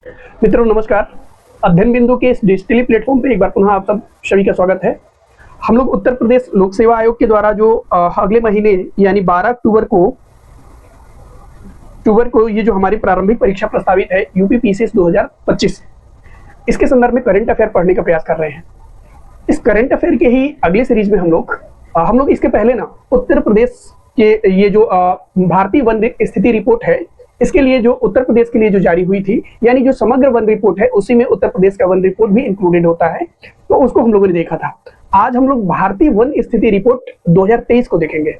मित्रों नमस्कार। अध्ययन बिंदु के इस डिजिटली प्लेटफॉर्म पे एक बार पुनः आप सब सभी का स्वागत है। हम लोग उत्तर प्रदेश लोक सेवा आयोग के द्वारा जो अगले महीने यानी 12 अक्टूबर को ये जो हमारी प्रारंभिक परीक्षा प्रस्तावित है यूपी पीसीएस 2025, इसके संदर्भ में करंट अफेयर पढ़ने का प्रयास कर रहे हैं। इस करंट अफेयर के ही अगले सीरीज में हम लोग इसके पहले ना उत्तर प्रदेश के ये जो भारतीय वन स्थिति रिपोर्ट है, इसके लिए जो उत्तर प्रदेश के लिए जो जारी हुई थी, यानी जो समग्र वन रिपोर्ट है उसी में उत्तर प्रदेश का वन रिपोर्ट भी इंक्लूडेड होता है, तो उसको हम लोगों ने देखा था। आज हम लोग भारतीय वन स्थिति रिपोर्ट 2023 को देखेंगे।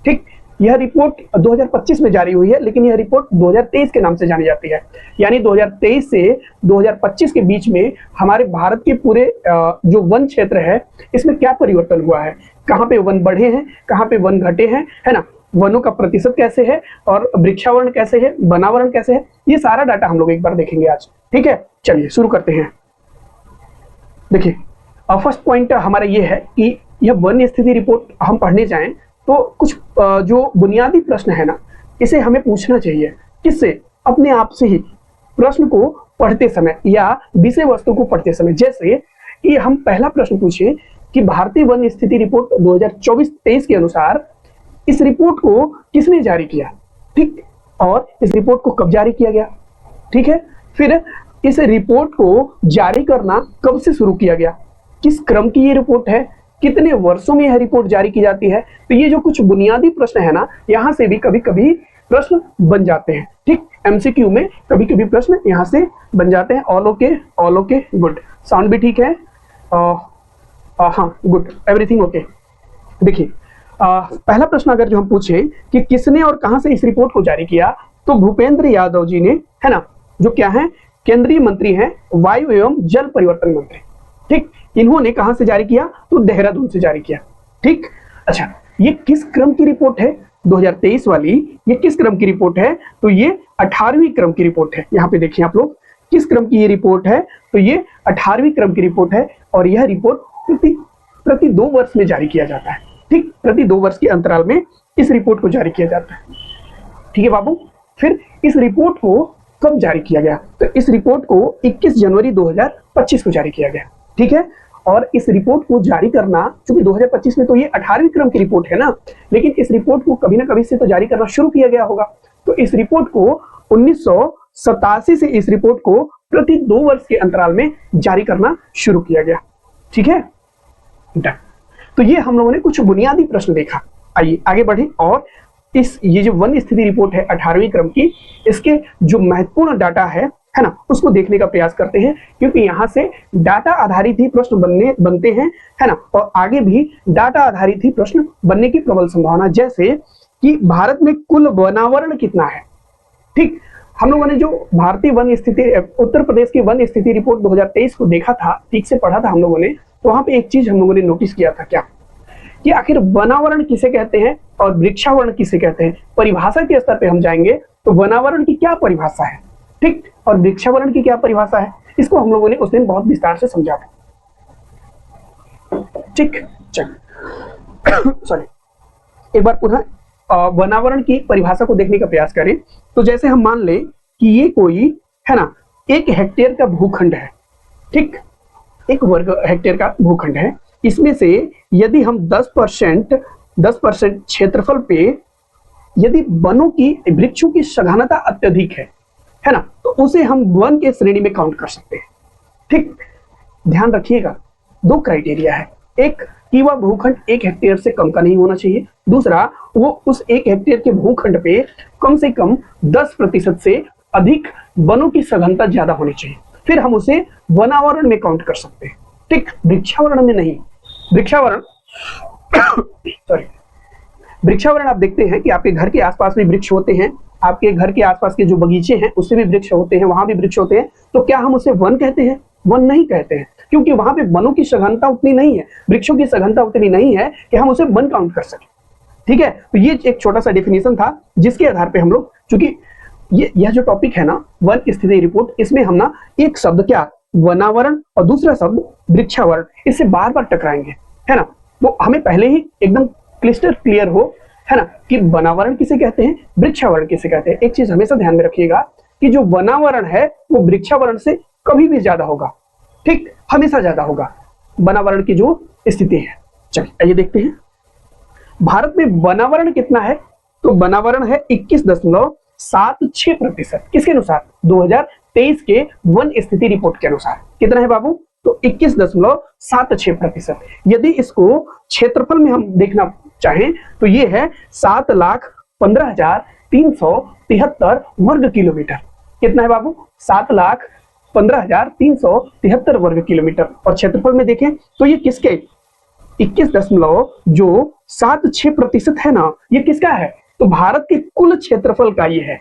ठीक, यह रिपोर्ट 2025 में जारी हुई है, लेकिन यह रिपोर्ट 2023 के नाम से जानी जाती है। यानी 2023 से 2025 के बीच में हमारे भारत के पूरे जो वन क्षेत्र है इसमें क्या परिवर्तन हुआ है, कहाँ पे वन बढ़े हैं, कहाँ पे वन घटे हैं, है ना, वनों का प्रतिशत कैसे है और वृक्षावरण कैसे है, वनावरण कैसे है, ये सारा डाटा हम लोग एक बार देखेंगे आज। ठीक है, चलिए शुरू करते हैं। देखिए, फर्स्ट पॉइंट हमारा ये है कि यह वन स्थिति रिपोर्ट हम पढ़ने जाएं तो कुछ जो बुनियादी प्रश्न है ना, इसे हमें पूछना चाहिए। किससे? अपने आप से ही, प्रश्न को पढ़ते समय या विषय वस्तु को पढ़ते समय। जैसे कि हम पहला प्रश्न पूछे कि भारतीय वन स्थिति रिपोर्ट 2024-23 के अनुसार इस रिपोर्ट को किसने जारी किया, ठीक, और इस रिपोर्ट को कब जारी किया गया, ठीक है, फिर इस रिपोर्ट को जारी करना कब से शुरू किया गया, किस क्रम की ये रिपोर्ट है, कितने वर्षों में यह रिपोर्ट जारी की जाती है। तो ये जो कुछ बुनियादी प्रश्न है ना, यहाँ से भी कभी कभी प्रश्न बन जाते हैं। ठीक, एमसीक्यू में कभी कभी प्रश्न यहाँ से बन जाते हैं। ऑल ओके, गुड, साउंड भी ठीक है, हाँ गुड, एवरीथिंग ओके। देखिए, पहला प्रश्न अगर जो हम पूछें कि किसने और कहां से इस रिपोर्ट को जारी किया, तो भूपेंद्र यादव जी ने, है ना, जो क्या है, केंद्रीय मंत्री हैं, वायु एवं जल परिवर्तन मंत्री। ठीक, इन्होंने कहां से जारी किया, तो देहरादून से जारी किया। ठीक, अच्छा, ये किस क्रम की रिपोर्ट है 2023 वाली, ये किस क्रम की रिपोर्ट है, तो ये 18वीं क्रम की रिपोर्ट है। यहाँ पे देखिए आप लोग, किस क्रम की ये रिपोर्ट है, तो ये 18वीं क्रम की रिपोर्ट है और यह रिपोर्ट प्रति 2 वर्ष में जारी किया जाता है। ठीक, प्रति 2 वर्ष के अंतराल में इस रिपोर्ट को जारी किया जाता है। ठीक है बाबू, फिर इस रिपोर्ट को कब जारी किया गया, तो इस रिपोर्ट को 21 जनवरी 2025 को जारी किया गया। ठीक है, और इस रिपोर्ट को जारी करना, चूंकि 2025 में तो ये 18वीं क्रम की रिपोर्ट है ना, लेकिन इस रिपोर्ट को कभी ना कभी से तो जारी करना शुरू किया गया होगा। तो इस रिपोर्ट को 1987 से इस रिपोर्ट को प्रति 2 वर्ष के अंतराल में जारी करना शुरू किया गया। ठीक है, डन। तो ये हम लोगों ने कुछ बुनियादी प्रश्न देखा। आइए आगे बढ़े और ये जो वन स्थिति रिपोर्ट है 18वीं क्रम की, इसके जो महत्वपूर्ण डाटा है ना, उसको देखने का प्रयास करते हैं, क्योंकि यहाँ से डाटा आधारित ही प्रश्न बनते हैं, है ना, और आगे भी डाटा आधारित ही प्रश्न बनने की प्रबल संभावना। जैसे कि भारत में कुल वनावरण कितना है। ठीक, हम लोगों ने जो भारतीय वन स्थिति, उत्तर प्रदेश की वन स्थिति रिपोर्ट 2023 को देखा था, ठीक से पढ़ा था हम लोगों ने, तो वहां पे एक चीज हम लोगों ने नोटिस किया था, क्या, कि आखिर वनावरण किसे कहते हैं और वृक्षावरण किसे कहते हैं। परिभाषा के स्तर पे हम जाएंगे तो वनावरण की क्या परिभाषा है, ठीक, और वृक्षावरण की क्या परिभाषा है, इसको हम लोगों ने उस दिन बहुत विस्तार से समझा था। ठीक, चल सॉरी, एक बार पुनः वनावरण की परिभाषा को देखने का प्रयास करें। तो जैसे हम मान लें कि ये कोई, है ना, 1 हेक्टेयर का भूखंड है। ठीक, 1 वर्ग हेक्टेयर का भूखंड है। इसमें से यदि हम 10% क्षेत्रफल पे यदि वनों की, वृक्षों की सघनता अत्यधिक है ना, तो उसे हम वन के श्रेणी में काउंट कर सकते हैं। ठीक, ध्यान रखिएगा, 2 क्राइटेरिया है। एक कि वह भूखंड 1 हेक्टेयर से कम का नहीं होना चाहिए, दूसरा वो उस 1 हेक्टेयर के भूखंड पे कम से कम 10% से अधिक वनों की सघनता ज्यादा होनी चाहिए, फिर हम उसे वनावरण में काउंट कर सकते हैं। ठीक, वृक्षावरण में नहीं। वृक्षावरण सॉरी, वृक्षावरण आप देखते हैं कि आपके घर के आसपास भी वृक्ष होते हैं, आपके घर के आसपास के जो बगीचे हैं उससे भी वृक्ष होते हैं, वहां भी वृक्ष होते हैं। तो क्या हम उसे वन कहते हैं? वन नहीं कहते हैं, क्योंकि वहां पे वनों की सघनता उतनी नहीं है, वृक्षों की सघनता उतनी नहीं है कि हम उसे वन काउंट कर सकें। ठीक है, तो ये एक छोटा सा डेफिनेशन था जिसके आधार पे हम लोग, चूंकि यह जो टॉपिक है ना वन स्थिति रिपोर्ट, इसमें हम ना एक शब्द क्या, वनावरण, और दूसरा शब्द वृक्षावरण, इससे बार बार टकराएंगे, है ना। तो हमें पहले ही एकदम क्लिस्टर क्लियर हो, है ना, कि वनावरण किसे कहते हैं, वृक्षावरण किसे कहते हैं। एक चीज हमेशा ध्यान में रखिएगा कि जो वनावरण है वो वृक्षावरण से कभी भी ज्यादा होगा, ठीक, हमेशा ज्यादा होगा वनावरण की जो स्थिति है। चलिए आइए देखते हैं भारत में वनावरण कितना है। तो वनावरण है 21.76%। किसके अनुसार? 2023 के वन स्थिति रिपोर्ट के अनुसार। कितना है बाबू? तो 21.76%। यदि इसको क्षेत्रफल में हम देखना चाहें तो ये है 7,15,373 वर्ग किलोमीटर। कितना है बाबू? 7,15,373 वर्ग किलोमीटर। और क्षेत्रफल में देखें तो ये किसके 21.76% है ना, ये किसका है? तो भारत के कुल क्षेत्रफल का ये है,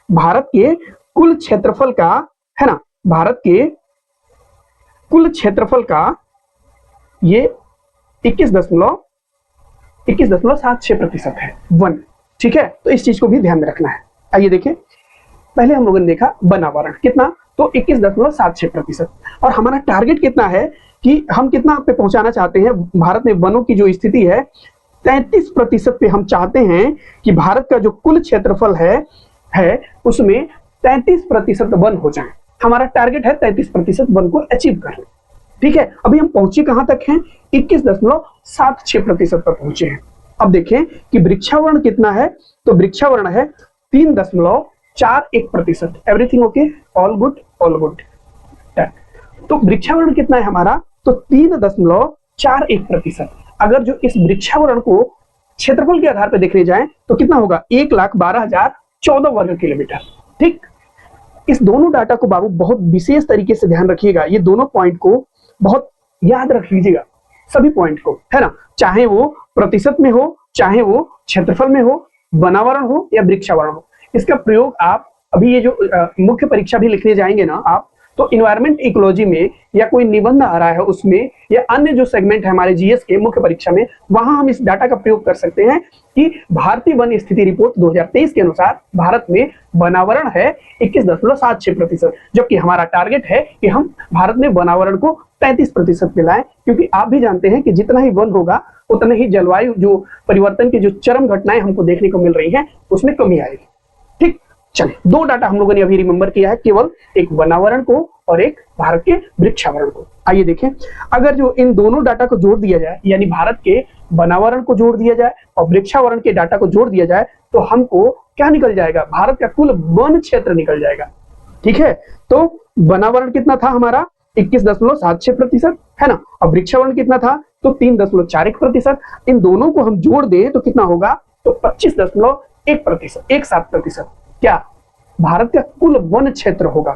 भारत के कुल क्षेत्रफल का है ना, भारत के कुल क्षेत्रफल का ये 21.76% है वन। ठीक है, तो इस चीज को भी ध्यान में रखना है। आइए देखें, पहले हम लोगों ने देखा वनावरण कितना, तो 21.76%। और हमारा टारगेट कितना है कि हम कितना पे पहुंचाना चाहते हैं? भारत में वनों की जो स्थिति है 33% पे हम चाहते हैं कि भारत का जो कुल क्षेत्रफल है उसमें 33% वन हो जाए। हमारा टारगेट है 33% वन को अचीव करना। ठीक है, अभी हम पहुंचे कहां तक हैं? 21.76% पर पहुंचे हैं। अब देखें कि वृक्षावरण कितना है, तो वृक्षावरण है 3.41%। Everything okay, all good, all good. तो वृक्षावरण कितना है हमारा? तो 3.41%। अगर जो इस वृक्षावरण को क्षेत्रफल के आधार पर देखने जाएं तो कितना होगा? 1,12,014 वर्ग किलोमीटर। ठीक, इस दोनों डाटा को बाबू बहुत विशेष तरीके से ध्यान रखिएगा। ये दोनों पॉइंट को बहुत याद रख लीजिएगा, सभी पॉइंट को, है ना, चाहे वो प्रतिशत में हो, चाहे वो क्षेत्रफल में हो, वनावरण हो या वृक्षावरण हो। इसका प्रयोग आप अभी ये जो मुख्य परीक्षा भी लिखने जाएंगे ना आप, तो इन्वायरमेंट इकोलॉजी में या कोई निबंध आ रहा है उसमें, या अन्य जो सेगमेंट है हमारे जीएस के मुख्य परीक्षा में, वहां हम इस डाटा का प्रयोग कर सकते हैं कि भारतीय वन स्थिति रिपोर्ट 2023 के अनुसार भारत में वनावरण है 21.76%, जबकि हमारा टारगेट है कि हम भारत में वनावरण को 33% पे लाएं, क्योंकि आप भी जानते हैं कि जितना ही वन होगा उतना ही जलवायु जो परिवर्तन की जो चरम घटनाएं हमको देखने को मिल रही हैं उसमें कमी आएगी। ठीक, चलिए, दो डाटा हम लोगों ने अभी रिमेंबर किया है, केवल एक वनावरण को और एक भारत के वृक्षावरण को। आइए देखें, अगर जो इन दोनों डाटा को जोड़ दिया जाए, यानी भारत के वनावरण को जोड़ दिया जाए और वृक्षावरण के डाटा को जोड़ दिया जाए, तो हमको क्या निकल जाएगा? भारत का कुल वन क्षेत्र निकल जाएगा। ठीक है, तो वनावरण कितना था हमारा? 21.76% है ना, और वृक्षावरण कितना था? तो 3.41%। इन दोनों को हम जोड़ दें तो कितना होगा? तो 25.1%। क्या भारत का कुल वन क्षेत्र होगा?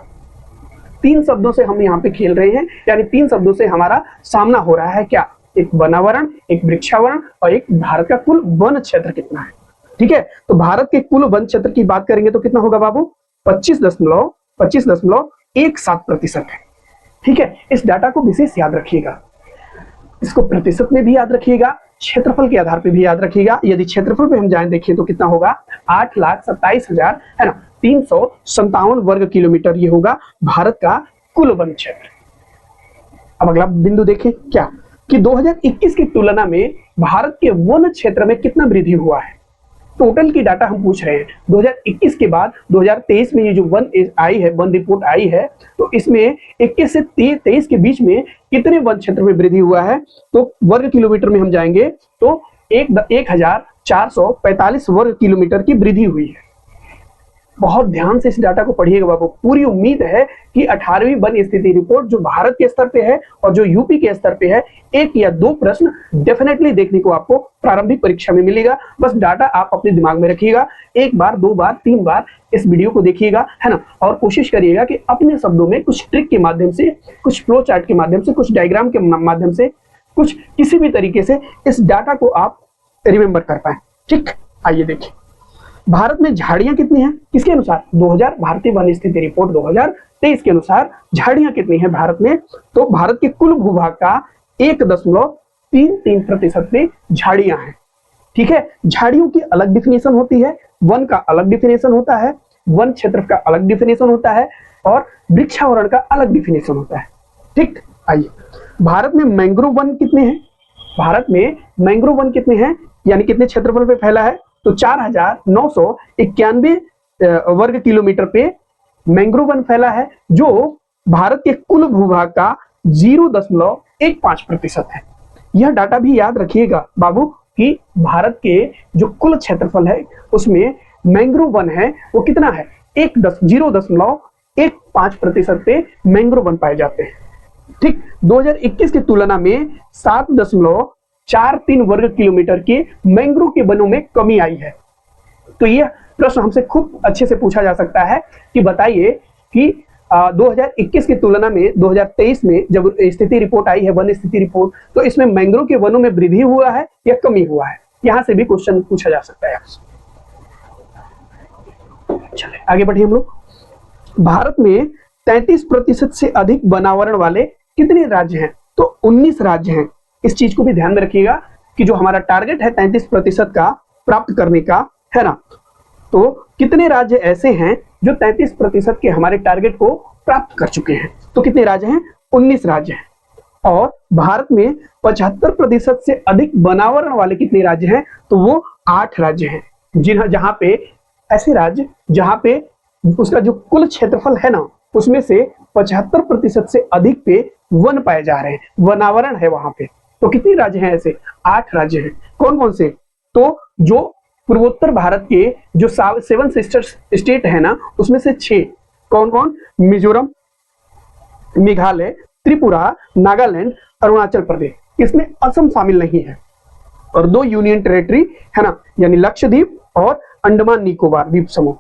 तीन शब्दों से हम यहाँ पे खेल रहे हैं, यानी तीन शब्दों से हमारा सामना हो रहा है। क्या? एक वनावरण, एक वृक्षावरण और एक भारत का कुल वन क्षेत्र कितना है। ठीक है, तो भारत के कुल वन क्षेत्र की बात करेंगे तो कितना होगा बाबू? 25.17% है। ठीक है, इस डाटा को विशेष याद रखिएगा, इसको प्रतिशत में भी याद रखिएगा, क्षेत्रफल के आधार पे भी याद रखिएगा। यदि क्षेत्रफल पे हम जाएं देखिए तो कितना होगा? 8,27,000 है ना, 357 वर्ग किलोमीटर ये होगा भारत का कुल वन क्षेत्र। अब अगला बिंदु देखें क्या कि 2021 की तुलना में भारत के वन क्षेत्र में कितना वृद्धि हुआ है। टोटल की डाटा हम पूछ रहे हैं 2021 के बाद 2023 में ये जो वन आई है, वन रिपोर्ट आई है, तो इसमें 21 से 23 के बीच में कितने वन क्षेत्र में वृद्धि हुआ है। तो वर्ग किलोमीटर में हम जाएंगे तो 1,445 वर्ग किलोमीटर की वृद्धि हुई है। बहुत ध्यान से इस डाटा को पढ़िएगा बाबू। पूरी उम्मीद है कि 18वीं वन स्थिति रिपोर्ट जो भारत के स्तर पे है और जो यूपी के स्तर पे है, एक या दो प्रश्न डेफिनेटली देखने को आपको प्रारंभिक परीक्षा में मिलेगा। बस डाटा आप अपने दिमाग में रखिएगा, एक बार, दो बार, तीन बार इस वीडियो को देखिएगा, है ना, और कोशिश करिएगा कि अपने शब्दों में कुछ ट्रिक के माध्यम से, कुछ फ्लो चार्ट के माध्यम से, कुछ डायग्राम के माध्यम से, कुछ किसी भी तरीके से इस डाटा को आप रिमेंबर कर पाए। ठीक, आइए देखिए भारत में झाड़ियां कितनी हैं किसके अनुसार? 2000 भारतीय वन स्थिति रिपोर्ट 2023 के अनुसार झाड़ियां कितनी हैं भारत में? तो भारत के कुल भूभाग का 1.33% में झाड़ियां हैं। ठीक है, झाड़ियों की अलग डिफिनेशन होती है, वन का अलग डिफिनेशन होता है, वन क्षेत्र का अलग डिफिनेशन होता है और वृक्षावरण का अलग डिफिनेशन होता है। ठीक, आइए भारत में मैंग्रोव वन कितने हैं? भारत में मैंग्रोव वन कितने हैं, यानी कितने क्षेत्रफल पे फैला है? तो 4,991 वर्ग किलोमीटर पे मैंग्रोव वन फैला है जो भारत के कुल भूभाग का 0.15% है। यह डाटा भी याद रखिएगा बाबू कि भारत के जो कुल क्षेत्रफल है उसमें मैंग्रोव वन है वो कितना है, 0.15% पे मैंग्रोव वन पाए जाते हैं। ठीक, 2021 की तुलना में 7.43 वर्ग किलोमीटर के मैंग्रोव के वनों में कमी आई है। तो यह प्रश्न हमसे खूब अच्छे से पूछा जा सकता है कि बताइए कि 2021 की तुलना में 2023 में जब स्थिति रिपोर्ट आई है, वन स्थिति रिपोर्ट, तो इसमें मैंग्रोव के वनों में वृद्धि हुआ है या कमी हुआ है। यहां से भी क्वेश्चन पूछा जा सकता है। चलिए आगे बढ़िए हम लोग। भारत में 33% से अधिक वनावरण वाले कितने राज्य हैं? तो 19 राज्य हैं। इस चीज को भी ध्यान में रखिएगा कि जो हमारा टारगेट है 33% का प्राप्त करने का, है ना, तो कितने राज्य ऐसे हैं जो 33% के हमारे टारगेट को प्राप्त कर चुके हैं? तो कितने राज्य हैं? 19 राज्य हैं। और भारत में 75% से अधिक वनावरण वाले कितने राज्य हैं? तो वो 8 राज्य हैं, जहां पे ऐसे राज्य जहां पे उसका जो कुल क्षेत्रफल है ना उसमें से 75% से अधिक पे वन पाए जा रहे हैं, वनावरण है वहां पे। तो कितने राज्य हैं ऐसे? 8 राज्य हैं। कौन कौन से? तो जो पूर्वोत्तर भारत के जो 7 सिस्टर स्टेट है ना उसमें से 6। कौन कौन? मिजोरम, मेघालय, त्रिपुरा, नागालैंड, अरुणाचल प्रदेश। इसमें असम शामिल नहीं है। और 2 यूनियन टेरिटरी है ना, यानी लक्षद्वीप और अंडमान निकोबार द्वीप समूह।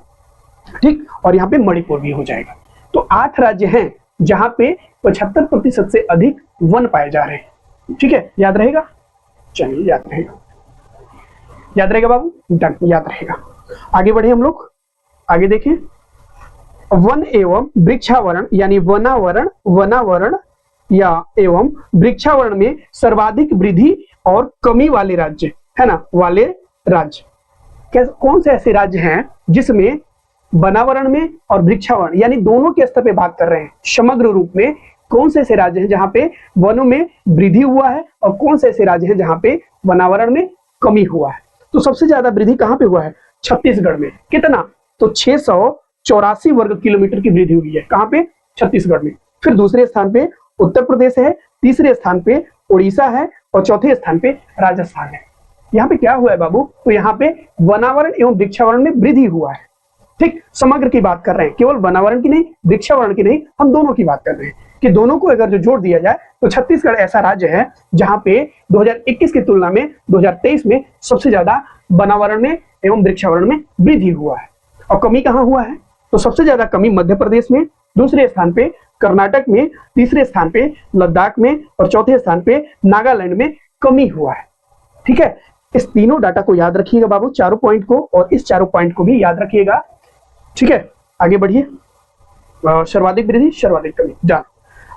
ठीक, और यहाँ पे मणिपुर भी हो जाएगा। तो 8 राज्य हैं जहां पे 75% से अधिक वन पाए जा रहे हैं। ठीक है, याद रहेगा? चलिए याद रहेगा, याद रहेगा बाबू, डन, याद रहेगा। आगे बढ़े हम लोग, आगे देखें। वन एवं वृक्षावरण यानी वनावरण या एवं वृक्षावरण में सर्वाधिक वृद्धि और कमी वाले राज्य, है ना, वाले राज्य कौन से ऐसे राज्य हैं जिसमें वनावरण में और वृक्षावरण यानी दोनों के स्तर पे बात कर रहे हैं, समग्र रूप में कौन से ऐसे राज्य हैं जहां पे वनों में वृद्धि हुआ है और कौन से ऐसे राज्य हैं जहां पे वनावरण में कमी हुआ है? तो सबसे ज्यादा वृद्धि कहां पे हुआ है? छत्तीसगढ़ में। कितना? तो 684 वर्ग किलोमीटर की वृद्धि हुई है। कहां पे? छत्तीसगढ़ में। फिर दूसरे स्थान पे उत्तर प्रदेश है, तीसरे स्थान पे उड़ीसा है और चौथे स्थान पे राजस्थान है। यहाँ पे क्या हुआ है बाबू? तो यहाँ पे वनावरण एवं वृक्षावरण में वृद्धि हुआ है। ठीक, समग्र की बात कर रहे हैं, केवल वनावरण की नहीं, वृक्षावरण की नहीं, हम दोनों की बात कर रहे हैं कि दोनों को अगर जो जोड़ दिया जाए तो छत्तीसगढ़ ऐसा राज्य है जहां पे 2021 की तुलना में 2023 में सबसे ज्यादा वनावरण में एवं वृक्षावरण में वृद्धि हुआ है। और कमी कहां हुआ है? तो सबसे ज्यादा कमी मध्य प्रदेश में, दूसरे स्थान पे कर्नाटक में, तीसरे स्थान पे लद्दाख में और चौथे स्थान पे नागालैंड में कमी हुआ है। ठीक है, इस तीनों डाटा को याद रखिएगा बाबू, चारों पॉइंट को, और इस चारों पॉइंट को भी याद रखिएगा। ठीक है, आगे बढ़िए। सर्वाधिक वृद्धि, सर्वाधिक कमी, जान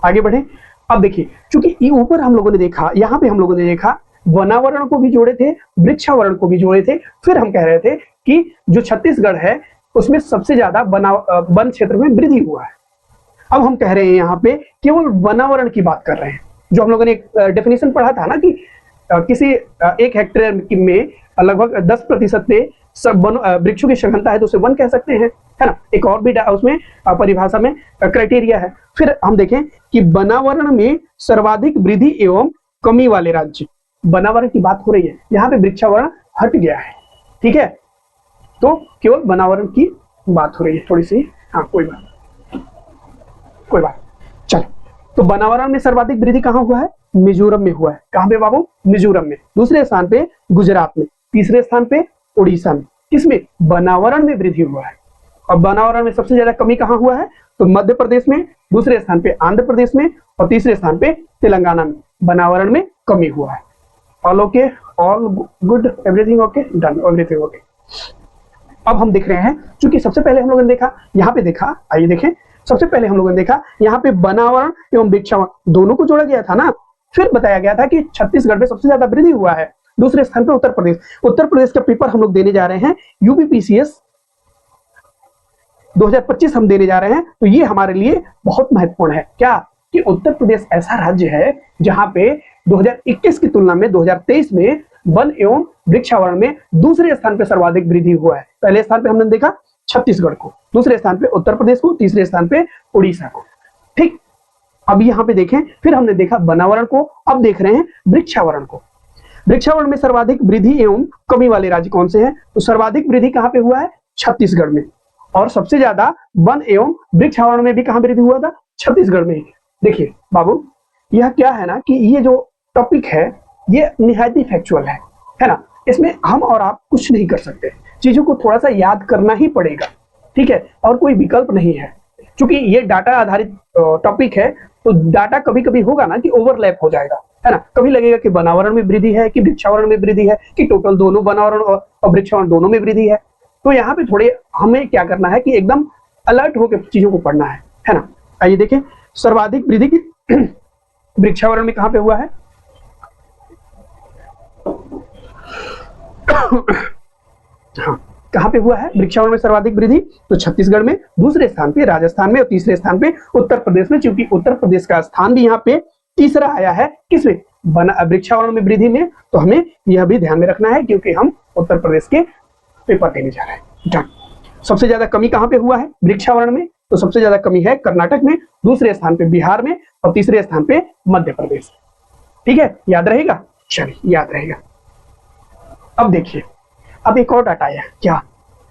आगे बढ़े। अब देखिए, चूंकि ऊपर हम लोगों ने देखा, यहाँ पे हम लोगों ने देखा वनावरण को भी जोड़े थे, वृक्षावरण को भी जोड़े थे, फिर हम कह रहे थे कि जो छत्तीसगढ़ है उसमें सबसे ज्यादा वन क्षेत्र में वृद्धि हुआ है। अब हम कह रहे हैं यहाँ पे केवल वनावरण की बात कर रहे हैं। जो हम लोगों ने एक डेफिनेशन पढ़ा था ना कि किसी 1 हेक्टेयर में लगभग 10% पे सब वृक्षों की सघनता है तो उसे वन कह सकते हैं, है ना। एक और भी उसमें परिभाषा में क्राइटेरिया है। फिर हम देखें कि वनावरण में सर्वाधिक वृद्धि एवं कमी वाले राज्य, वनावरण की बात हो रही है, यहाँ पे वृक्षावरण हट गया है। ठीक है, तो केवल वनावरण की बात हो रही है थोड़ी सी। हाँ, कोई बात चल। तो वनावरण में सर्वाधिक वृद्धि कहाँ हुआ है? मिजोरम में हुआ है। कहाँ पे बाबू? मिजोरम में। दूसरे स्थान पे गुजरात में, तीसरे स्थान पे उड़ीसा में। किसमें? वनावरण में वृद्धि हुआ है। और वनावरण में सबसे ज्यादा कमी कहाँ हुआ है? तो मध्य प्रदेश में, दूसरे स्थान पे आंध्र प्रदेश में और तीसरे स्थान पे तेलंगाना में वनावरण में कमी हुआ है। All okay, all good, everything okay, done, everything okay. अब हम देख रहे हैं, क्योंकि सबसे पहले हम लोगों ने देखा, यहाँ पे देखा, आइए देखें, सबसे पहले हम लोगों ने देखा यहाँ पे वनावरण एवं वृक्षावरण दोनों को जोड़ा गया था ना। फिर बताया गया था कि छत्तीसगढ़ में सबसे ज्यादा वृद्धि हुआ है। दूसरे स्थान पे उत्तर प्रदेश। उत्तर प्रदेश का पेपर हम लोग देने जा रहे हैं, यूपीपीसीएस 2025 हम देने जा रहे हैं। तो ये हमारे लिए बहुत महत्वपूर्ण है। क्या? कि उत्तर प्रदेश ऐसा राज्य है जहां पे 2021 की तुलना में 2023 में वन एवं वृक्षावरण में दूसरे स्थान पे सर्वाधिक वृद्धि हुआ है। पहले स्थान पे हमने देखा छत्तीसगढ़ को, दूसरे स्थान पे उत्तर प्रदेश को, तीसरे स्थान पे उड़ीसा को। ठीक, अब यहाँ पे देखें, फिर हमने देखा वनावरण को, अब देख रहे हैं वृक्षावरण को। वृक्षावरण में सर्वाधिक वृद्धि एवं कमी वाले राज्य कौन से हैं? तो सर्वाधिक वृद्धि कहाँ पे हुआ है? छत्तीसगढ़ में। और सबसे ज्यादा वन एवं वृक्षावरण में भी कहाँ वृद्धि हुआ था? छत्तीसगढ़ में। देखिए बाबू, यह क्या है ना कि ये जो टॉपिक है ये निहायत ही फैक्चुअल है ना। इसमें हम और आप कुछ नहीं कर सकते, चीजों को थोड़ा सा याद करना ही पड़ेगा, ठीक है, और कोई विकल्प नहीं है। क्योंकि ये डाटा आधारित टॉपिक है, तो डाटा कभी कभी होगा ना कि ओवरलैप हो जाएगा, है ना। कभी लगेगा कि वनावरण में वृद्धि है, कि वृक्षावरण में वृद्धि है, कि टोटल दोनों वनावरण और वृक्षावरण दोनों में वृद्धि है। तो यहाँ पे थोड़े हमें क्या करना है कि एकदम अलर्ट होकर चीजों को पढ़ना है ना। आइए देखें, सर्वाधिक वृद्धि की वृक्षावरण में कहाँ पे हुआ है? हाँ, कहाँ पे हुआ है वृक्षावरण में सर्वाधिक वृद्धि? तो छत्तीसगढ़ में, दूसरे स्थान पे राजस्थान में और तीसरे स्थान पे उत्तर प्रदेश में। क्योंकि उत्तर प्रदेश का स्थान भी यहाँ पे तीसरा आया है, किसमें? वृक्षावरण में वृद्धि में। तो हमें यह भी ध्यान में रखना है क्योंकि हम उत्तर प्रदेश के पेपर देने जा रहे हैं। डन। सबसे ज्यादा कमी कहाँ पे हुआ है वृक्षावरण में? तो सबसे ज्यादा कमी है कर्नाटक में, दूसरे स्थान पे बिहार में और तीसरे स्थान पे मध्य प्रदेश। ठीक है, याद रहेगा? चलिए, याद रहेगा। अब देखिए, अब एक और डाटा आया। क्या?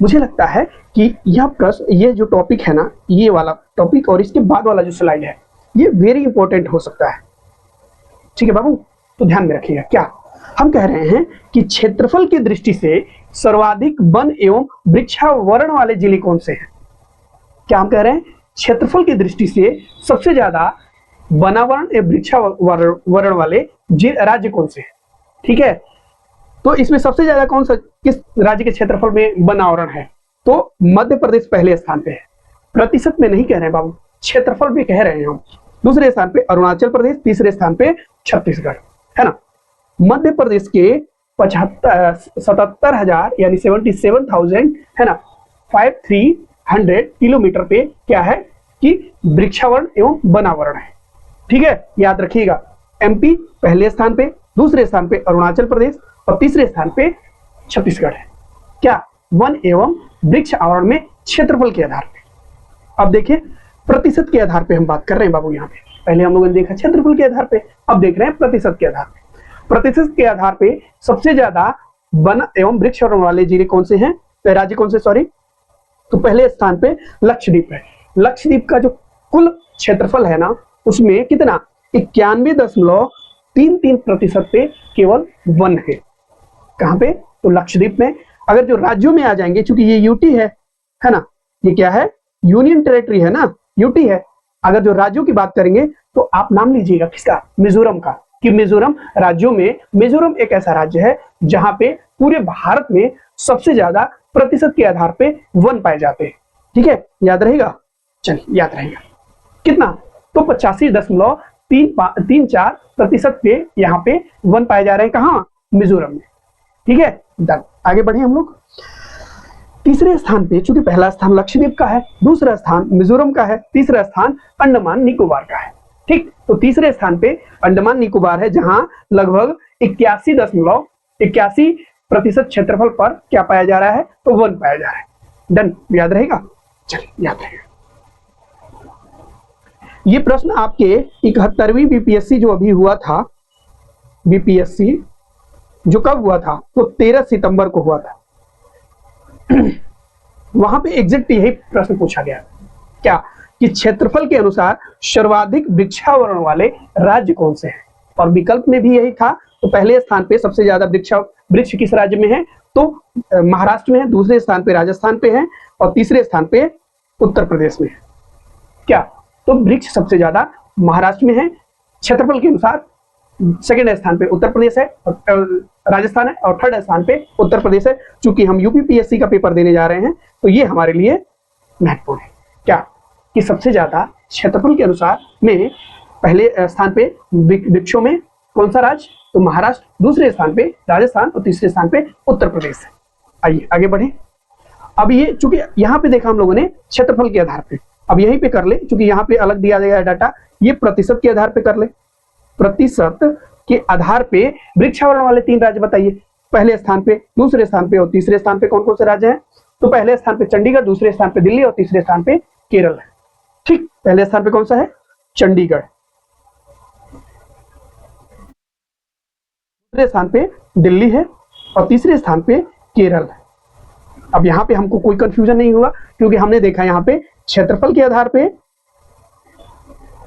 मुझे लगता है कि यह प्रश्न, ये जो टॉपिक है ना, ये वाला टॉपिक और इसके बाद वाला जो स्लाइड है, ये वेरी इंपॉर्टेंट हो सकता है। ठीक है बाबू, तो ध्यान में रखिएगा। क्या हम कह रहे हैं कि क्षेत्रफल की दृष्टि से सर्वाधिक वन एवं वृक्षावरण वाले जिले कौन से हैं? क्या हम कह रहे हैं? क्षेत्रफल की दृष्टि से सबसे ज्यादा वनावरण एवं वृक्षावरण वाले राज्य कौन से हैं? ठीक है, तो इसमें सबसे ज्यादा कौन सा, किस राज्य के क्षेत्रफल में वनावरण है? तो मध्य प्रदेश पहले स्थान पे है। प्रतिशत में नहीं कह रहे हैं बाबू, क्षेत्रफल में कह रहे हैं हम। दूसरे स्थान पे अरुणाचल प्रदेश, तीसरे स्थान पे छत्तीसगढ़, है ना। मध्य प्रदेश के 77,000 यानी 77,000, है ना, 5300 किलोमीटर पे क्या है कि वृक्षावरण एवं वनावरण है। ठीक है, याद रखिएगा। एमपी पहले स्थान पे, दूसरे स्थान पे अरुणाचल प्रदेश और तीसरे स्थान पे छत्तीसगढ़ है। क्या? वन एवं वृक्ष आवरण में क्षेत्रफल के आधार पे। अब देखिए, प्रतिशत के आधार पे हम बात कर रहे हैं बाबू। यहाँ पे पहले हम लोगों ने देखा क्षेत्रफल के आधार पे, अब देख रहे हैं प्रतिशत के आधार पे। प्रतिशत के आधार पे सबसे ज्यादा वन एवं वृक्ष आवरण वाले जिले कौन से हैं, राज्य कौन से, सॉरी। तो पहले स्थान पे लक्षद्वीप है। लक्षद्वीप का जो कुल क्षेत्रफल है ना, उसमें कितना? 91.33% पे केवल वन है। कहां पे? तो लक्षद्वीप में। अगर जो राज्यों में आ जाएंगे, चूंकि ये यूटी है ना, ये क्या है? यूनियन टेरिटरी है ना, यूटी है। अगर जो राज्यों की बात करेंगे तो आप नाम लीजिएगा किसका? मिजोरम का। कि मिजोरम राज्यों में, मिजोरम एक ऐसा राज्य है जहां पे पूरे भारत में सबसे ज्यादा प्रतिशत के आधार पे वन पाए जाते हैं। ठीक है, याद रहेगा? चलिए, याद रहेगा। कितना? तो 85.34% पे यहाँ पे वन पाए जा रहे हैं। कहाँ? मिजोरम में। ठीक है, आगे बढ़े हम लोग। तीसरे स्थान पे, चूंकि पहला स्थान लक्षद्वीप का है, दूसरा स्थान मिजोरम का है, तीसरा स्थान अंडमान निकोबार का है। ठीक, तो तीसरे स्थान पे अंडमान निकोबार है, जहां लगभग 81.81% क्षेत्रफल पर क्या पाया जा रहा है? तो वन पाया जा रहा है। डन, याद रहेगा? चलिए, याद रहेगा। ये प्रश्न आपके 71वीं बीपीएससी जो अभी हुआ था, बीपीएससी जो कब हुआ था? तो 13 सितंबर को हुआ था। वहां पे एग्जैक्ट यही प्रश्न पूछा गया। क्या? कि क्षेत्रफल के अनुसार सर्वाधिक वृक्षावरण वाले राज्य कौन से हैं? और विकल्प में भी यही था। तो पहले स्थान पे सबसे ज्यादा वृक्ष किस राज्य में है? तो महाराष्ट्र में है, दूसरे स्थान पे राजस्थान पे है और तीसरे स्थान पे उत्तर प्रदेश में है। क्या? तो वृक्ष सबसे ज्यादा महाराष्ट्र में है क्षेत्रफल के अनुसार, सेकंड स्थान पे उत्तर प्रदेश है, राजस्थान है, और थर्ड स्थान पे उत्तर प्रदेश है। चूंकि हम यूपीपीएससी का पेपर देने जा रहे हैं तो ये हमारे लिए महत्वपूर्ण है। क्या? कि सबसे ज्यादा क्षेत्रफल के अनुसार में पहले स्थान पे वृक्षों में कौन सा राज्य? तो महाराष्ट्र, दूसरे स्थान पे राजस्थान और तीसरे स्थान पे उत्तर प्रदेश है। आइए आगे बढ़े। अब ये चूंकि यहाँ पे देखा हम लोगों ने क्षेत्रफल के आधार पे, अब यहीं पे कर ले, चूंकि यहाँ पे अलग दिया गया है डाटा, ये प्रतिशत के आधार पे कर ले। प्रतिशत के आधार पे वृक्षावरण वाले 3 राज्य बताइए। पहले स्थान पे, दूसरे स्थान पे और तीसरे स्थान पे कौन कौन से राज्य हैं? तो पहले स्थान पे चंडीगढ़, दूसरे स्थान पे दिल्ली और तीसरे स्थान पे केरल है। ठीक, पहले स्थान पे कौन सा है? चंडीगढ़, दूसरे स्थान पे दिल्ली है और तीसरे स्थान पे केरल है। अब यहाँ पे हमको कोई कंफ्यूजन नहीं हुआ, क्योंकि हमने देखा यहाँ पे क्षेत्रफल के आधार पे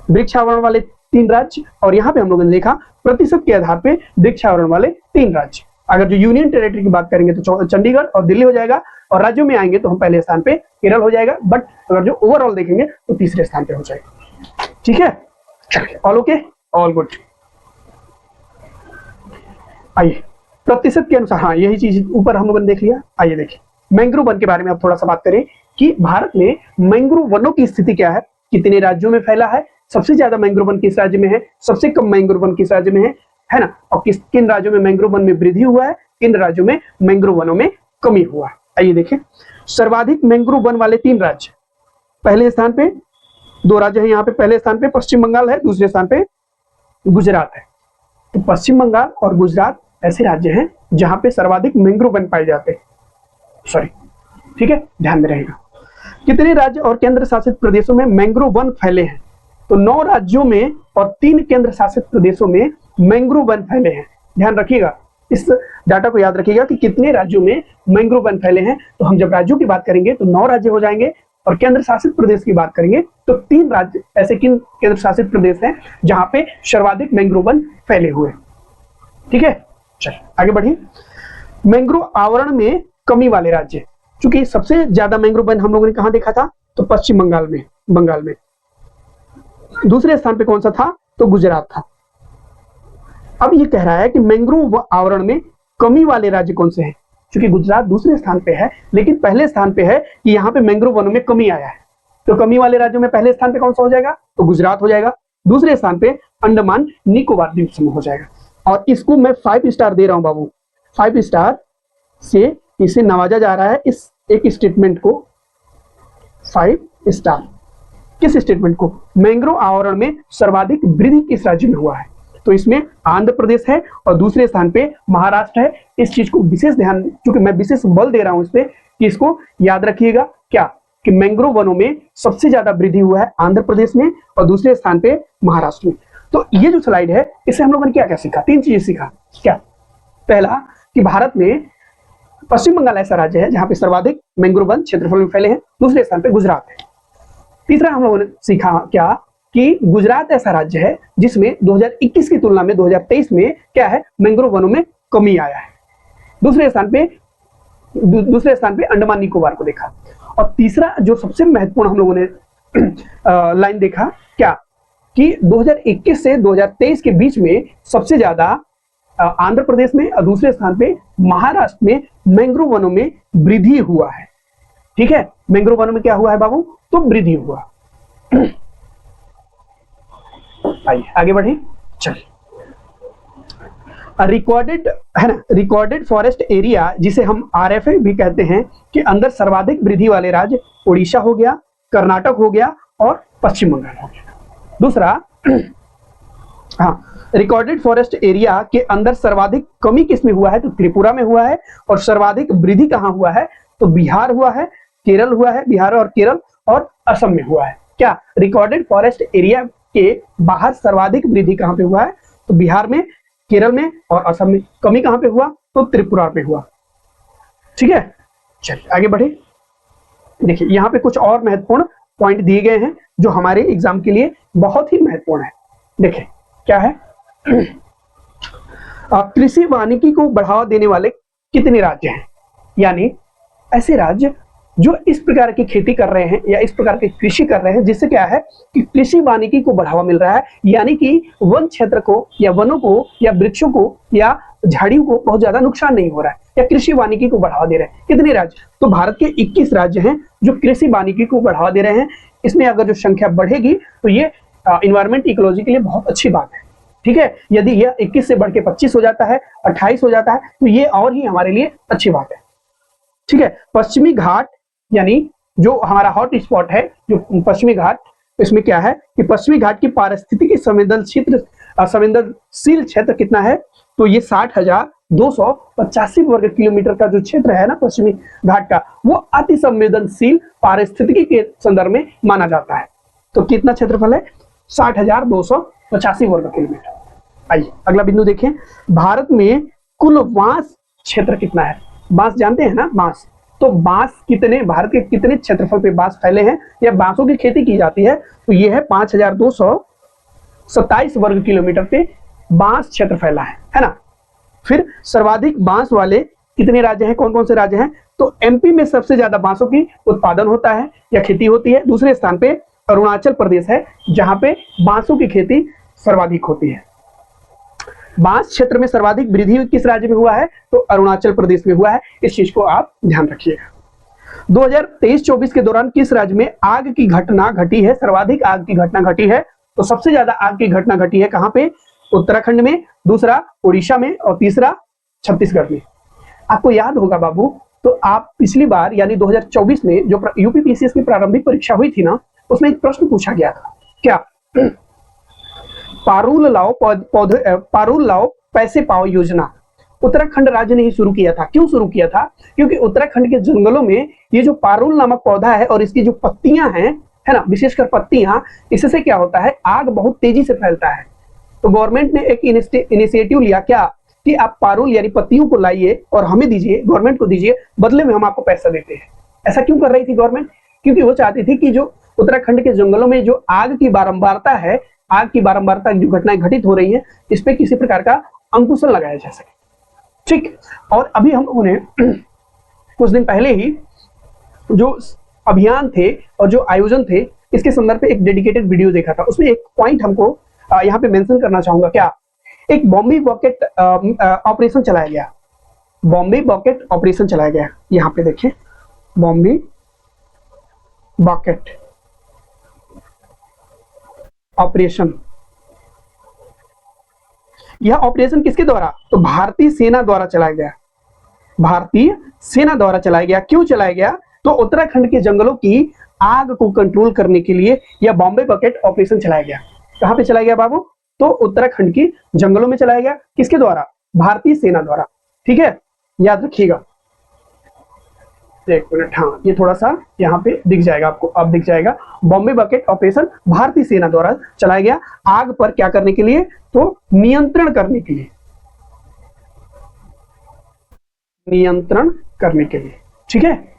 वृक्षावरण वाले 3 राज्य, और यहाँ पे हम लोगों ने देखा प्रतिशत के आधार पे वृक्षावरण वाले 3 राज्य। अगर जो यूनियन टेरिटरी की बात करेंगे तो चंडीगढ़ और दिल्ली हो जाएगा, और राज्यों में आएंगे तो हम पहले स्थान पे केरल हो जाएगा, बट अगर जो ओवरऑल देखेंगे तो तीसरे स्थान पे हो जाएगा। ठीक है, ऑल ओके, ऑल गुड। आइए प्रतिशत के अनुसार, हाँ यही चीज ऊपर हम लोगों ने देख लिया। आइए देखिए मैंग्रोव वन के बारे में अब थोड़ा सा बात करें कि भारत में मैंग्रोव वनों की स्थिति क्या है, कितने राज्यों में फैला है, सबसे ज्यादा मैंग्रोव वन किस राज्य में है, सबसे कम मैंग्रोव वन किस राज्य में है ना, और किन राज्यों में मैंग्रोव वन में वृद्धि हुआ है, किन राज्यों में मैंग्रोव वनों में कमी हुआ है। आइए देखें सर्वाधिक मैंग्रोव वन वाले 3 राज्य, पहले स्थान पे 2 राज्य हैं यहाँ पे, पहले स्थान पे पश्चिम बंगाल है, दूसरे स्थान पे गुजरात है। तो पश्चिम बंगाल और गुजरात ऐसे राज्य हैं जहां पे सर्वाधिक मैंग्रोव वन पाए जाते हैं। सॉरी, ठीक है, ध्यान में रहेगा। कितने राज्य और केंद्र शासित प्रदेशों में मैंग्रोव वन फैले हैं? तो 9 राज्यों में और 3 केंद्र शासित प्रदेशों में मैंग्रोव वन फैले हैं। ध्यान रखिएगा, इस डाटा को याद रखिएगा कि कितने राज्यों में मैंग्रोव वन फैले हैं। तो हम जब राज्यों की बात करेंगे तो 9 राज्य हो जाएंगे, और केंद्र शासित प्रदेश की बात करेंगे तो 3 राज्य ऐसे किन केंद्र शासित प्रदेश हैं जहां पे सर्वाधिक मैंग्रोव वन फैले हुए। ठीक है, चलिए आगे बढ़िए। मैंग्रोव आवरण में कमी वाले राज्य, क्योंकि सबसे ज्यादा मैंग्रोव वन हम लोगों ने कहां देखा था? तो पश्चिम बंगाल में। दूसरे स्थान पे कौन सा था? तो गुजरात था। अब ये कह रहा है कि मैंग्रोव आवरण में कमी वाले राज्य कौन से हैं? क्योंकि गुजरात दूसरे स्थान पे है, लेकिन पहले स्थान पे है कि यहाँ पे मैंग्रोव वनों में कमी आया है। तो कमी वाले राज्यों में पहले स्थान पे कौन सा हो जाएगा? तो गुजरात हो जाएगा। दूसरे स्थान पे अंडमान निकोबार द्वीप समूह हो जाएगा। और इसको मैं 5 स्टार दे रहा हूं बाबू, 5 स्टार से इसे नवाजा जा रहा है, इस एक स्टेटमेंट को 5 स्टार। किस स्टेटमेंट को? मैंग्रोव आवरण में सर्वाधिक वृद्धि किस राज्य में हुआ है? तो इसमें आंध्र प्रदेश है और दूसरे स्थान पे महाराष्ट्र है। इस चीज को विशेष ध्यान, क्योंकि मैं विशेष बल दे रहा हूं इस पे कि इसको याद रखिएगा क्या, कि मैंग्रोव वनों में सबसे ज्यादा वृद्धि हुआ है आंध्र प्रदेश में और दूसरे स्थान पे महाराष्ट्र में। तो ये जो स्लाइड है इससे हम लोगों ने क्या क्या सीखा? 3 चीजें सीखा। क्या? पहला कि भारत में पश्चिम बंगाल ऐसा राज्य है जहां पे सर्वाधिक मैंग्रोव वन क्षेत्रफल में फैले हैं, दूसरे स्थान पे गुजरात है। तीसरा हम लोगों ने सीखा क्या, कि गुजरात ऐसा राज्य है जिसमें 2021 की तुलना में 2023 में क्या है, मैंग्रोव वनों में कमी आया है। दूसरे स्थान पे अंडमान निकोबार को देखा। और तीसरा जो सबसे महत्वपूर्ण हम लोगों ने लाइन देखा क्या, कि 2021 से 2023 के बीच में सबसे ज्यादा आंध्र प्रदेश में और दूसरे स्थान पे महाराष्ट्र में मैंग्रोव वनों में वृद्धि हुआ है। ठीक है, मैंग्रोव वनों में क्या हुआ है बाबू? तो वृद्धि हुआ। आइए आगे बढ़े। चलिए, रिकॉर्डेड है ना, रिकॉर्डेड फॉरेस्ट एरिया जिसे हम RFA भी कहते हैं, कि अंदर सर्वाधिक वृद्धि वाले राज्य उड़ीसा हो गया, कर्नाटक हो गया और पश्चिम बंगाल हो गया। दूसरा, हाँ, रिकॉर्डेड फॉरेस्ट एरिया के अंदर सर्वाधिक कमी किसमें हुआ है? तो त्रिपुरा में हुआ है। और सर्वाधिक वृद्धि कहां हुआ है? तो बिहार हुआ है, केरल हुआ है, बिहार और केरल और असम में हुआ है। क्या? रिकॉर्डेड फॉरेस्ट एरिया के बाहर सर्वाधिक वृद्धि कहां पे हुआ है? तो बिहार में, केरल में और असम में। कमी कहां पे हुआ? तो त्रिपुरा में हुआ। ठीक है, चलिए आगे बढ़े। देखिए यहाँ पे कुछ और महत्वपूर्ण पॉइंट दिए गए हैं जो हमारे एग्जाम के लिए बहुत ही महत्वपूर्ण है। देखिए क्या है, कृषि वानिकी को बढ़ावा देने वाले कितने राज्य हैं? यानी ऐसे राज्य जो इस प्रकार की खेती कर रहे हैं या इस प्रकार की कृषि कर रहे हैं जिससे क्या है कि कृषि वानिकी को बढ़ावा मिल रहा है, यानी कि वन क्षेत्र को या वनों को या वृक्षों को या झाड़ियों को बहुत ज्यादा नुकसान नहीं हो रहा है, या कृषि वानिकी को बढ़ावा दे रहे हैं। कितने राज्य? तो भारत के 21 राज्य हैं जो कृषि वानिकी को बढ़ावा दे रहे हैं। इसमें अगर जो संख्या बढ़ेगी तो ये इन्वायरमेंट इकोलॉजी के लिए बहुत अच्छी बात है। ठीक है, यदि यह 21 से बढ़ के 25 हो जाता है, 28 हो जाता है, तो ये और ही हमारे लिए अच्छी बात है। ठीक है, पश्चिमी घाट यानी जो हमारा हॉट स्पॉट है, जो पश्चिमी घाट, इसमें क्या है कि पश्चिमी घाट की पारिस्थितिकी संवेदनशील क्षेत्र कितना है? तो ये 60,000 285 वर्ग किलोमीटर का जो क्षेत्र है ना पश्चिमी घाट का, वो अति संवेदनशील पारिस्थितिकी के संदर्भ में माना जाता है। तो कितना क्षेत्रफल है? 60,285 वर्ग किलोमीटर। आइए अगला बिंदु देखें, भारत में कुल बांस क्षेत्र कितना है? बांस जानते हैं ना, बांस। तो बांस कितने, भारत के कितने क्षेत्रफल पे बांस फैले हैं या बांसों की खेती की जाती है? तो ये है 5,227 वर्ग किलोमीटर पे बांस क्षेत्र फैला है ना। फिर सर्वाधिक बांस वाले कितने राज्य हैं, कौन कौन से राज्य हैं? तो एमपी में सबसे ज्यादा बांसों की उत्पादन होता है या खेती होती है। दूसरे स्थान पे अरुणाचल प्रदेश है, जहां पे बांसों की खेती सर्वाधिक होती है। बांस क्षेत्र में सर्वाधिक वृद्धि किस राज्य में हुआ है? तो अरुणाचल प्रदेश में हुआ है। इस चीज को आप ध्यान रखिएगा। 2023-24 के दौरान किस राज्य में आग की घटना घटी है? सर्वाधिक आग की घटना घटी है। तो सबसे ज्यादा आग की घटना घटी है कहां पे? उत्तराखंड में, दूसरा उड़ीसा में और तीसरा छत्तीसगढ़ में। आपको याद होगा बाबू, तो आप पिछली बार यानी 2024 में जो यूपीपीसीएस की प्रारंभिक परीक्षा हुई थी ना, उसमें एक प्रश्न पूछा गया था, क्या? पारुल लाओ पैसे पाओ योजना उत्तराखंड राज्य ने ही शुरू किया था। क्यों शुरू किया था? क्योंकि उत्तराखंड के जंगलों में ये जो पारुल नामक पौधा है और इसकी जो पत्तियां हैं, है ना, विशेषकर पत्तियां, इससे क्या होता है, आग बहुत तेजी से फैलता है। तो गवर्नमेंट ने एक इनिशिएटिव लिया, क्या कि आप पारुल यानी पत्तियों को लाइए और हमें दीजिए, गवर्नमेंट को दीजिए, बदले में हम आपको पैसा देते हैं। ऐसा क्यों कर रही थी गवर्नमेंट? क्योंकि वो चाहती थी कि जो उत्तराखंड के जंगलों में जो आग की बारंबारता है, आग की बारंबारता जो घटनाएं घटित हो रही हैं, इस पे किसी प्रकार का अंकुशन लगाया जा सके। ठीक। और अभी हम लोगों ने कुछ दिन पहले ही जो अभियान थे और जो आयोजन थे, इसके संदर्भ पे एक डेडिकेटेड वीडियो देखा था। उसमें एक पॉइंट हमको यहाँ पे मेंशन करना चाहूंगा, क्या? एक बॉम्बे बकेट ऑपरेशन चलाया गया। बॉम्बे बकेट ऑपरेशन चलाया गया। यहाँ पे देखिए, बॉम्बे बकेट ऑपरेशन। यह ऑपरेशन किसके द्वारा? तो भारतीय सेना द्वारा चलाया गया। भारतीय सेना द्वारा चलाया गया। क्यों चलाया गया? तो उत्तराखंड के जंगलों की आग को कंट्रोल करने के लिए यह बॉम्बे बकेट ऑपरेशन चलाया गया। कहां पे चलाया गया बाबू? तो उत्तराखंड की जंगलों में चलाया गया। किसके द्वारा? भारतीय सेना द्वारा। ठीक है, याद रखिएगा। एक मिनट, हाँ, ये थोड़ा सा यहाँ पे दिख जाएगा आपको, अब दिख जाएगा। बॉम्बे बकेट ऑपरेशन भारतीय सेना द्वारा चलाया गया। आग पर क्या करने के लिए? तो नियंत्रण करने के लिए, नियंत्रण करने के लिए। ठीक है।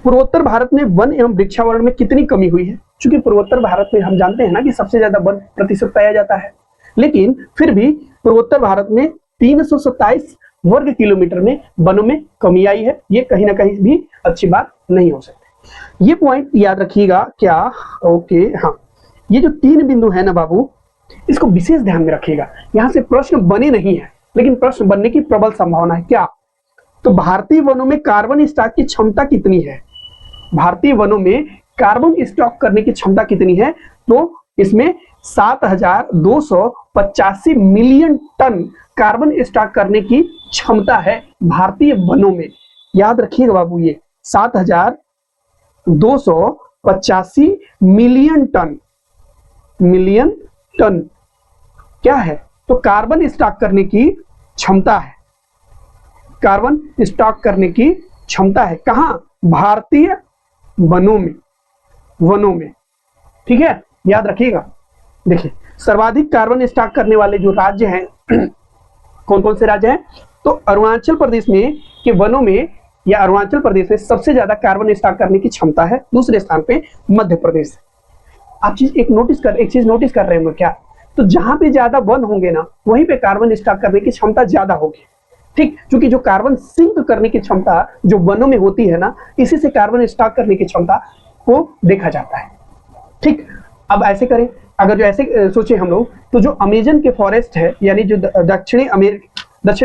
पूर्वोत्तर भारत में वन एवं वृक्षावरण में कितनी कमी हुई है? क्योंकि पूर्वोत्तर भारत में हम जानते हैं ना कि सबसे ज्यादा वन प्रतिशत पाया जाता है, लेकिन फिर भी पूर्वोत्तर भारत में 327 वर्ग किलोमीटर में वनों में कमी आई है। ये कहीं ना कहीं भी अच्छी बात नहीं हो सकती। ये पॉइंट याद रखिएगा। क्या? ओके, हाँ, ये जो 3 बिंदु है ना बाबू, इसको विशेष ध्यान में रखिएगा। यहां से प्रश्न बने नहीं है, लेकिन प्रश्न बनने की प्रबल संभावना है। क्या? तो भारतीय वनों में कार्बन स्टॉक की क्षमता कितनी है? भारतीय वनों में कार्बन स्टॉक करने की क्षमता कितनी है? तो इसमें 7,285 मिलियन टन कार्बन स्टॉक करने की क्षमता है भारतीय वनों में। याद रखिएगा बाबू, ये 7,285 मिलियन टन, मिलियन टन क्या है? तो कार्बन स्टॉक करने की क्षमता है। कार्बन स्टॉक करने की क्षमता है। कहां? भारतीय वनों में, वनों में। ठीक है, याद रखिएगा। देखिए, सर्वाधिक कार्बन स्टॉक करने वाले जो राज्य हैं कौन कौन से राज्य हैं? तो अरुणाचल प्रदेश में के वनों में, या अरुणाचल प्रदेश में सबसे ज्यादा कार्बन स्टॉक करने की क्षमता है। दूसरे स्थान पे मध्य प्रदेश। आप एक चीज नोटिस कर रहे होंगे, क्या? तो जहां पे ज्यादा वन होंगे ना, वहीं पे कार्बन स्टॉक करने की क्षमता ज्यादा होगी। ठीक, क्योंकि जो कार्बन सिंक करने की क्षमता जो वनों में होती है ना, इसी से कार्बन स्टॉक करने की क्षमता को देखा जाता है। ठीक, अब ऐसे करें, अगर जो ऐसे सोचे हम लोग, तो जो अमेजन के फॉरेस्ट है, यानी जो दक्षिणी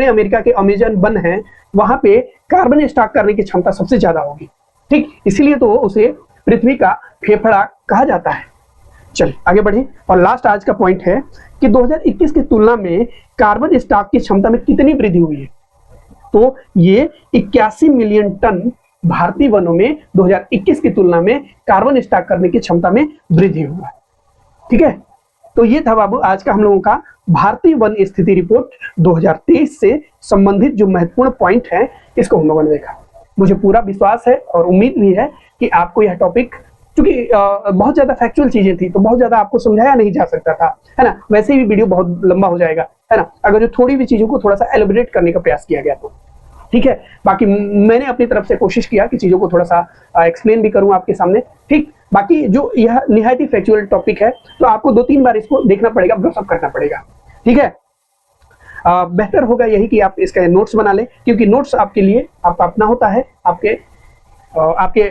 अमेरिका के अमेजन वन है, वहां पे कार्बन स्टॉक करने की क्षमता सबसे ज्यादा होगी। ठीक, इसीलिए तो उसे पृथ्वी का फेफड़ा कहा जाता है। चलिए आगे बढ़े। और लास्ट आज का पॉइंट है कि 2021 की तुलना में कार्बन स्टॉक की क्षमता में कितनी वृद्धि हुई है? तो ये 81 मिलियन टन भारतीय वनों में 2021 की तुलना में कार्बन स्टॉक करने की क्षमता में वृद्धि हुआ है। ठीक है, तो ये था बाबू आज का हम लोगों का भारतीय वन स्थिति रिपोर्ट 2023 से संबंधित जो महत्वपूर्ण पॉइंट है इसको हम लोगों ने देखा। मुझे पूरा विश्वास है और उम्मीद भी है कि आपको यह टॉपिक, क्योंकि बहुत ज्यादा फैक्चुअल चीजें थी तो बहुत ज्यादा आपको समझाया नहीं जा सकता था, है ना। वैसे भी वीडियो बहुत लंबा हो जाएगा, है ना, अगर जो थोड़ी भी चीजों को थोड़ा सा एलिब्रेट करने का प्रयास किया गया तो। ठीक है, बाकी मैंने अपनी तरफ से कोशिश किया कि चीजों को थोड़ा सा एक्सप्लेन भी करूं आपके सामने। ठीक, बाकी जो यह निहायत ही फैक्चुअल टॉपिक है तो आपको 2-3 बार इसको देखना पड़ेगा, ब्रशअप करना पड़ेगा। ठीक है, बेहतर होगा यही कि आप इसका नोट्स बना लें, क्योंकि नोट्स आपके लिए आपका अपना होता है, आपके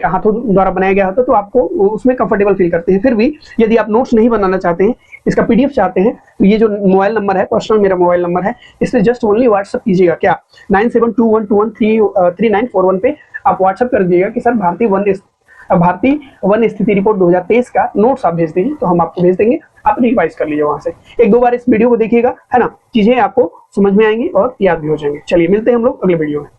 हाथों द्वारा बनाया गया होता है, तो आपको उसमें कंफर्टेबल फील करते हैं। फिर भी यदि आप नोट्स नहीं बनाना चाहते हैं, इसका पीडीएफ चाहते हैं, तो ये जो मोबाइल नंबर है, पर्सनल मेरा मोबाइल नंबर है, इस पे जस्ट ओनली व्हाट्सएप कीजिएगा। क्या 9721213941 पे आप व्हाट्सएप कर दीजिएगा कि सर भारतीय वन स्थिति रिपोर्ट 2023 का नोट्स आप भेज दीजिए, तो हम आपको भेज देंगे, आप रिवाइज कर लीजिए वहां से। 1-2 बार इस वीडियो को देखिएगा, है ना, चीजें आपको समझ में आएंगी और याद भी हो जाएंगे। चलिए मिलते हैं हम लोग अगले वीडियो में।